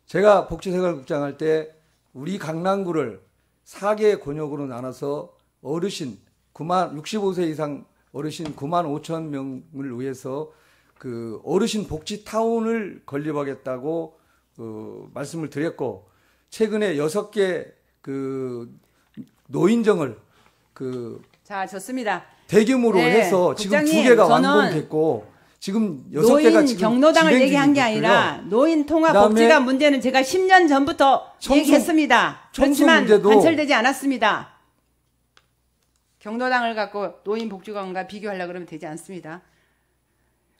제가 복지생활국장 할 때 우리 강남구를 4개 권역으로 나눠서 어르신 65세 이상 어르신 9만 5천 명을 위해서 그 어르신 복지 타운을 건립하겠다고 말씀을 드렸고, 최근에 6개 그 노인정을 자, 좋습니다. 대규모로 네, 해서 지금 국장님, 2개가 저는 완공됐고 지금 6개가 노인 지금 경로당을 진행 얘기한 게 중이고요. 아니라 노인 통합 그다음에 복지관 문제는 제가 10년 전부터 청소- 얘기했습니다. 청소 그렇지만 문제도- 관철되지 않았습니다. 경로당을 갖고 노인 복지관과 비교하려고 그러면 되지 않습니다.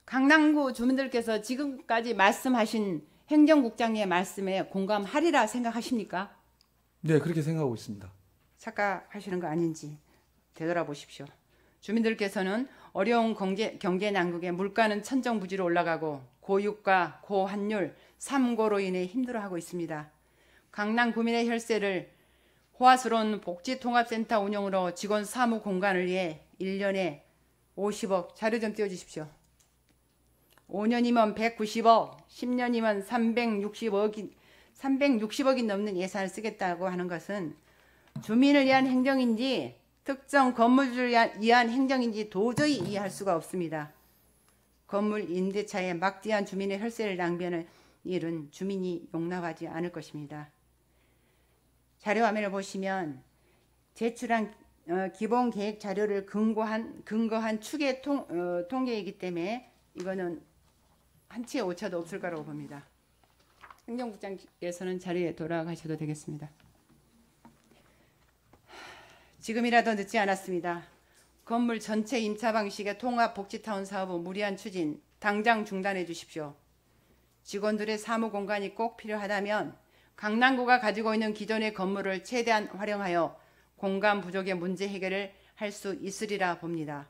강남구 주민들께서 지금까지 말씀하신 행정국장의 말씀에 공감하리라 생각하십니까? 네, 그렇게 생각하고 있습니다. 착각하시는 거 아닌지 되돌아보십시오. 주민들께서는 어려운 경제 난국에 물가는 천정부지로 올라가고 고유가, 고환율, 삼고로 인해 힘들어하고 있습니다. 강남 구민의 혈세를 호화스러운 복지통합센터 운영으로 직원 사무 공간을 위해 1년에 50억, 자료 좀 띄워주십시오. 5년이면 190억, 10년이면 360억이 넘는 예산을 쓰겠다고 하는 것은 주민을 위한 행정인지 특정 건물주를 위한 행정인지 도저히 이해할 수가 없습니다. 건물 임대차에 막대한 주민의 혈세를 낭비하는 일은 주민이 용납하지 않을 것입니다. 자료화면을 보시면 제출한 기본 계획 자료를 근거한 추계 통계이기 때문에 이거는 한치의 오차도 없을 거라고 봅니다. 행정국장께서는 자리에 돌아가셔도 되겠습니다. 지금이라도 늦지 않았습니다. 건물 전체 임차 방식의 통합 복지타운 사업은 무리한 추진, 당장 중단해 주십시오. 직원들의 사무 공간이 꼭 필요하다면 강남구가 가지고 있는 기존의 건물을 최대한 활용하여 공간 부족의 문제 해결을 할 수 있으리라 봅니다.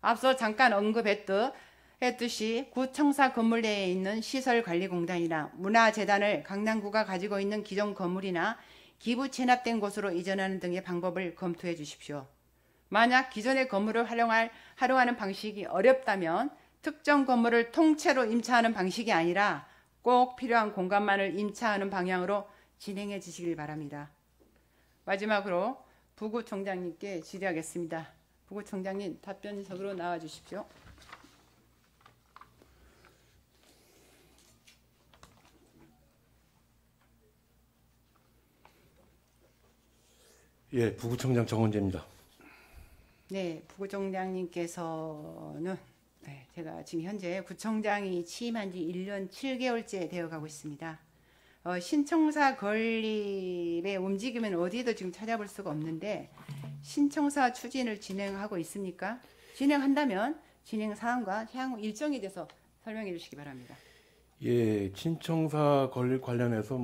앞서 잠깐 언급했듯이 구청사 건물 내에 있는 시설관리공단이나 문화재단을 강남구가 가지고 있는 기존 건물이나 기부 체납된 곳으로 이전하는 등의 방법을 검토해 주십시오. 만약 기존의 건물을 활용하는 방식이 어렵다면 특정 건물을 통째로 임차하는 방식이 아니라 꼭 필요한 공간만을 임차하는 방향으로 진행해 주시길 바랍니다. 마지막으로 부구청장님께 질의하겠습니다. 부구청장님 답변석으로 나와 주십시오. 예, 부구청장 정원재입니다. 네, 부구청장님께서는 제가 지금 현재 구청장이 취임한 지 1년 7개월째 되어가고 있습니다. 신청사 건립의 움직임은 어디에도 지금 찾아볼 수가 없는데 신청사 추진을 진행하고 있습니까? 진행한다면 진행 사항과 향후 일정에 대해서 설명해 주시기 바랍니다. 예, 신청사 건립 관련해서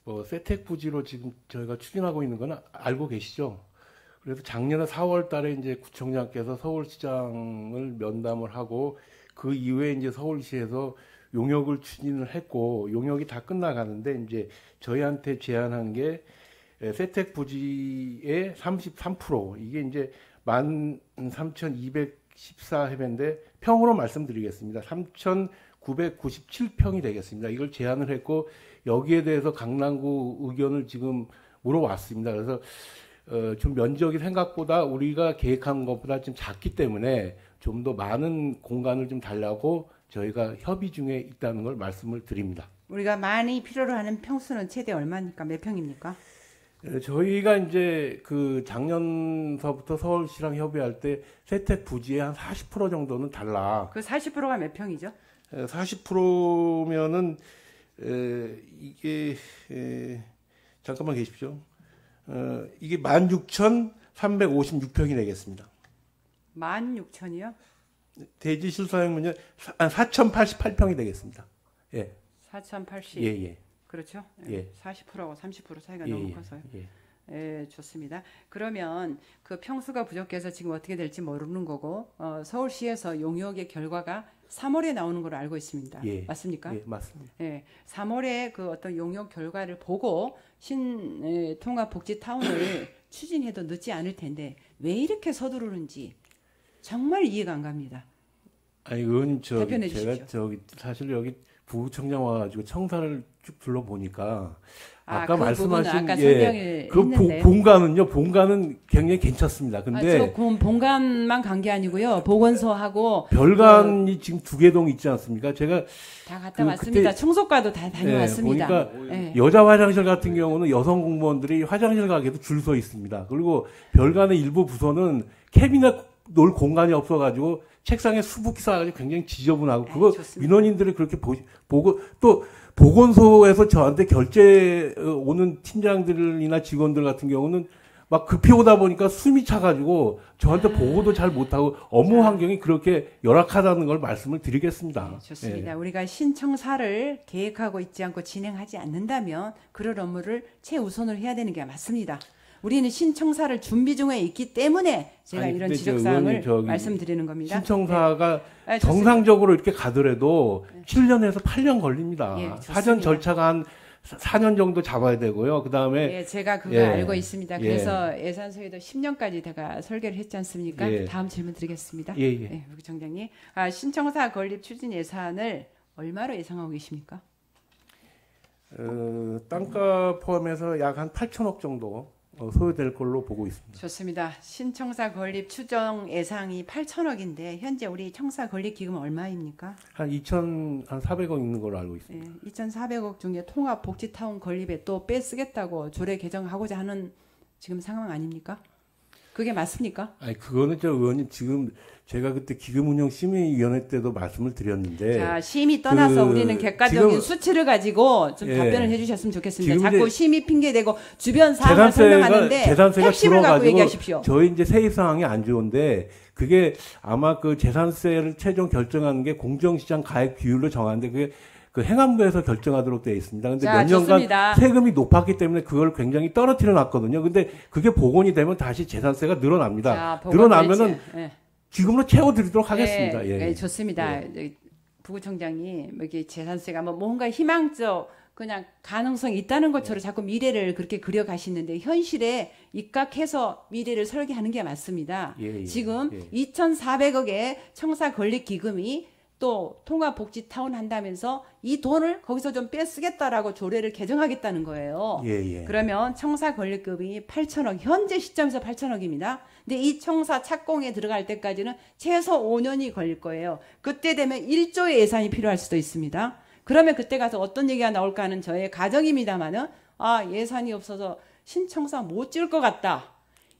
뭐 세택 부지로 지금 저희가 추진하고 있는 건 알고 계시죠? 그래서 작년에 4월 달에 이제 구청장께서 서울시장을 면담을 하고 그 이후에 이제 서울시에서 용역을 추진을 했고 용역이 다 끝나가는데 이제 저희한테 제안한 게 세택 부지의 33% 이게 이제 13,214해배인데 평으로 말씀드리겠습니다. 3,997평이 되겠습니다. 이걸 제안을 했고 여기에 대해서 강남구 의견을 지금 물어왔습니다. 그래서 좀 면적이 생각보다 우리가 계획한 것보다 좀 작기 때문에 좀 더 많은 공간을 좀 달라고 저희가 협의 중에 있다는 걸 말씀을 드립니다. 우리가 많이 필요로 하는 평수는 최대 얼마입니까? 몇 평입니까? 저희가 이제 그 작년서부터 서울시랑 협의할 때 세택 부지의 한 40% 정도는 달라. 그 40%가 몇 평이죠? 40%면은 이게 잠깐만 계십시오. 이게 16,356평이 되겠습니다. 16,000이요? 대지 실사용면은 4,088평이 되겠습니다. 예. 4,080. 예, 예. 그렇죠? 예. 40%하고 30% 차이가 예, 너무 예, 커서요. 예. 예, 좋습니다. 그러면 그 평수가 부족해서 지금 어떻게 될지 모르는 거고 서울시에서 용역의 결과가 3월에 나오는 걸로 알고 있습니다. 예. 맞습니까? 예, 맞습니다. 예, 3월에 그 어떤 용역 결과를 보고 통합복지타운을 추진해도 늦지 않을 텐데 왜 이렇게 서두르는지 정말 이해가 안 갑니다. 아니 의원님 답변해 제가 주십시오. 사실 여기 부청장 와가지고 청사를 쭉 둘러보니까 아까 그 말씀하신 부분은 아까 설명을 그 했는데 본관은 굉장히 괜찮습니다. 근데 저 본관만 간 게 아니고요. 보건소하고 별관이 지금 두 개 동 있지 않습니까? 제가 다 갔다 왔습니다. 그때 청소과도 다 다녀왔습니다. 보니까 예. 여자 화장실 같은 경우는 여성 공무원들이 화장실 가게도 줄 서 있습니다. 그리고 별관의 일부 부서는 캐비넷 놓을 공간이 없어가지고 책상에 수북히 쌓아가지고 굉장히 지저분하고 그거 좋습니다. 민원인들이 그렇게 보고 또 보건소에서 저한테 결제 오는 팀장들이나 직원들 같은 경우는 막 급히 오다 보니까 숨이 차가지고 저한테 보고도 잘 못하고 업무 환경이 그렇게 열악하다는 걸 말씀을 드리겠습니다. 좋습니다. 예. 우리가 신청사를 계획하고 있지 않고 진행하지 않는다면 그런 업무를 최우선으로 해야 되는 게 맞습니다. 우리는 신청사를 준비 중에 있기 때문에 제가 아니, 이런 근데 지적사항을 말씀드리는 겁니다. 신청사가 네. 정상적으로 이렇게 가더라도 7년에서 8년 걸립니다. 예, 좋습니다. 사전 절차가 한 4년 정도 잡아야 되고요. 그다음에 예, 제가 그거 예. 알고 있습니다. 예. 그래서 예산소에도 10년까지 제가 설계를 했지 않습니까? 예. 다음 질문 드리겠습니다. 예, 예. 네, 부총장님. 신청사 건립 추진 예산을 얼마로 예상하고 계십니까? 땅가 포함해서 약 한 8천억 정도 소요될 걸로 보고 있습니다. 좋습니다. 신청사 건립 추정 예상이 8천억인데 현재 우리 청사 건립 기금은 얼마입니까? 한 2,400억 있는 걸로 알고 있습니다. 예, 2,400억 중에 통합복지타운 건립에 또 빼쓰겠다고 조례 개정하고자 하는 지금 상황 아닙니까? 그게 맞습니까? 아니 그거는 저 의원님 지금 제가 그때 기금운용심의위원회 때도 말씀을 드렸는데 자, 심의 떠나서 우리는 객관적인 지금 수치를 가지고 좀 예. 답변을 해주셨으면 좋겠습니다. 지금 자꾸 이제 심의 핑계대고 주변 사항을 설명하는데 재산세가 핵심을 갖고 줄어가지고 얘기하십시오. 저희 이제 세입 상황이 안 좋은데 그게 아마 그 재산세를 최종 결정하는 게 공정시장 가액 비율로 정하는데 그게 그 행안부에서 결정하도록 되어 있습니다. 근데 자, 몇 년간 좋습니다. 세금이 높았기 때문에 그걸 굉장히 떨어뜨려 놨거든요. 근데 그게 복원이 되면 다시 재산세가 늘어납니다. 자, 보건 늘어나면은 될지. 예. 지금으로 채워드리도록 하겠습니다. 예, 예. 예, 좋습니다. 부구청장이 뭐 이게 재산세가 뭐 뭔가 희망적 그냥 가능성이 있다는 것처럼 자꾸 미래를 그렇게 그려가시는데 현실에 입각해서 미래를 설계하는 게 맞습니다. 예, 예, 지금 예. 2,400억의 청사 건립 기금이 또 통합복지타운 한다면서 이 돈을 거기서 좀 빼쓰겠다라고 조례를 개정하겠다는 거예요. 예, 예. 그러면 청사 건립금이 8천억, 현재 시점에서 8천억입니다. 근데 이 청사 착공에 들어갈 때까지는 최소 5년이 걸릴 거예요. 그때 되면 1조의 예산이 필요할 수도 있습니다. 그러면 그때 가서 어떤 얘기가 나올까 하는 저의 가정입니다만은 예산이 없어서 신청사 못 지을 것 같다.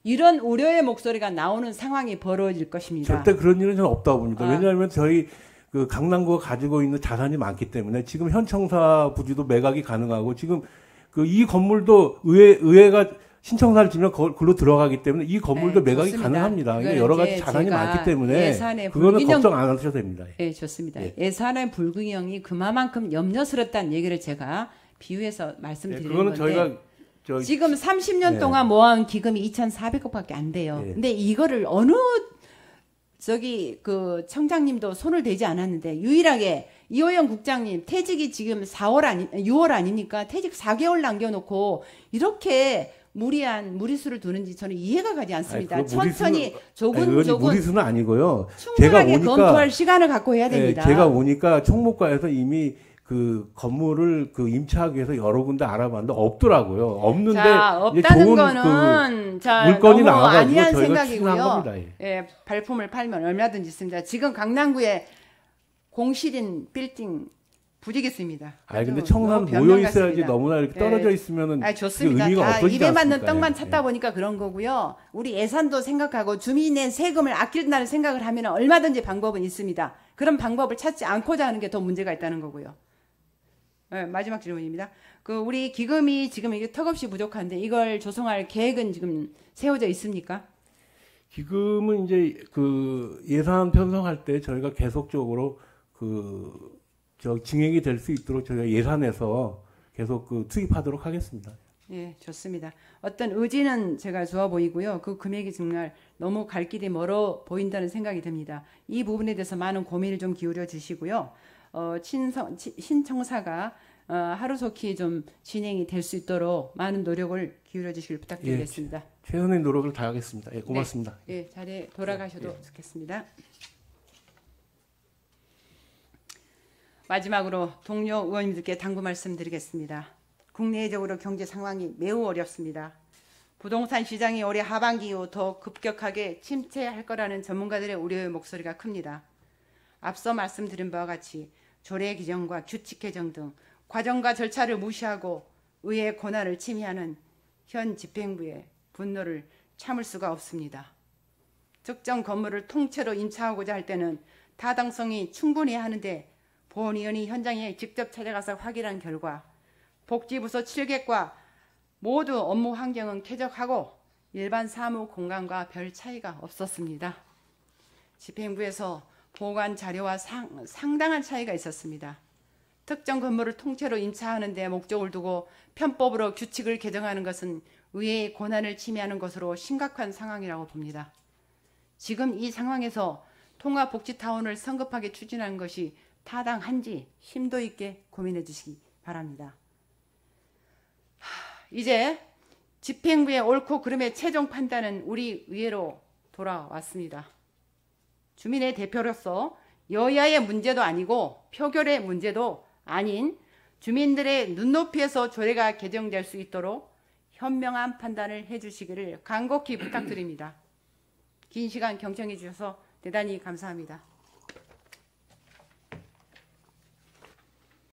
이런 우려의 목소리가 나오는 상황이 벌어질 것입니다. 절대 그런 일은 저는 없다고 봅니다. 아. 왜냐하면 저희 그 강남구가 가지고 있는 자산이 많기 때문에 지금 현 청사 부지도 매각이 가능하고 지금 그 이 건물도 의회가 신청사를 지면 글로 들어가기 때문에 이 건물도 네, 매각이 좋습니다. 가능합니다. 이게 그건 여러 가지 이제 자산이 제가 많기 때문에 예산의 그거는 불균형- 걱정 안 하셔도 됩니다. 네, 좋습니다. 예. 예산의 불균형이 그만큼 염려스럽다는 얘기를 제가 비유해서 말씀드리는 그거는 건데 저희가 지금 30년 네. 동안 모아온 기금이 2,400억밖에 안 돼요. 네. 근데 이거를 어느 그 청장님도 손을 대지 않았는데 유일하게 이호영 국장님 퇴직이 지금 6월 아닙니까? 퇴직 4개월 남겨놓고 이렇게 무리한 무리수를 두는지 저는 이해가 가지 않습니다. 아니, 천천히 조금 무리수는 아니고요. 충분하게 검토할 시간을 갖고 해야 됩니다. 제가 보니까 총무과에서 이미 그 건물을 그 임차하기 위해서 여러 군데 알아봤는데 없더라고요. 없는데 자, 이제 없다는 좋은 거는 자, 물건이 너무 나와가지고 아니한 저희가 추진한 생각이고요. 겁니다. 예, 발품을 팔면 얼마든지 있습니다. 지금 강남구에 공실인 빌딩 부지겠습니다. 아니 근데 너무 청산 변명 모여 있어야지 같습니다. 너무나 이렇게 예. 떨어져 있으면은 아, 그게 좋습니다. 의미가 다 없어지지 입에 맞는 않습니까? 떡만 예. 찾다 보니까 그런 거고요. 우리 예산도 생각하고 주민의 세금을 아낀다는 생각을 하면 얼마든지 방법은 있습니다. 그런 방법을 찾지 않고자 하는 게 더 문제가 있다는 거고요. 네, 마지막 질문입니다. 그 우리 기금이 지금 이게 턱없이 부족한데 이걸 조성할 계획은 지금 세워져 있습니까? 기금은 이제 그 예산 편성할 때 저희가 계속적으로 증액이 될 수 있도록 저희가 예산에서 계속 투입하도록 하겠습니다. 예, 좋습니다. 어떤 의지는 제가 좋아 보이고요. 그 금액이 정말 너무 갈 길이 멀어 보인다는 생각이 듭니다. 이 부분에 대해서 많은 고민을 좀 기울여 주시고요. 신청사가 하루속히 좀 진행이 될 수 있도록 많은 노력을 기울여 주시길 부탁드리겠습니다. 최선의 노력을 다하겠습니다. 예, 고맙습니다. 예, 자리에 돌아가셔도 좋겠습니다. 마지막으로 동료 의원님들께 당부 말씀드리겠습니다. 국내적으로 경제 상황이 매우 어렵습니다. 부동산 시장이 올해 하반기 이후 더 급격하게 침체할 거라는 전문가들의 우려의 목소리가 큽니다. 앞서 말씀드린 바와 같이 조례 규정과 규칙 개정 등 과정과 절차를 무시하고 의회 권한을 침해하는 현 집행부의 분노를 참을 수가 없습니다. 특정 건물을 통째로 임차하고자 할 때는 타당성이 충분해야 하는데 본 의원이 현장에 직접 찾아가서 확인한 결과 복지부서 7개과 모두 업무 환경은 쾌적하고 일반 사무 공간과 별 차이가 없었습니다. 집행부에서 보관 자료와 상당한 차이가 있었습니다. 특정 건물을 통째로 임차하는 데 목적을 두고 편법으로 규칙을 개정하는 것은 의회의 권한을 침해하는 것으로 심각한 상황이라고 봅니다. 지금 이 상황에서 통합복지타운을 성급하게 추진하는 것이 타당한지 심도 있게 고민해 주시기 바랍니다. 이제 집행부의 옳고 그름의 최종 판단은 우리 의회로 돌아왔습니다. 주민의 대표로서 여야의 문제도 아니고 표결의 문제도 아닌 주민들의 눈높이에서 조례가 개정될 수 있도록 현명한 판단을 해주시기를 간곡히 부탁드립니다. 긴 시간 경청해 주셔서 대단히 감사합니다.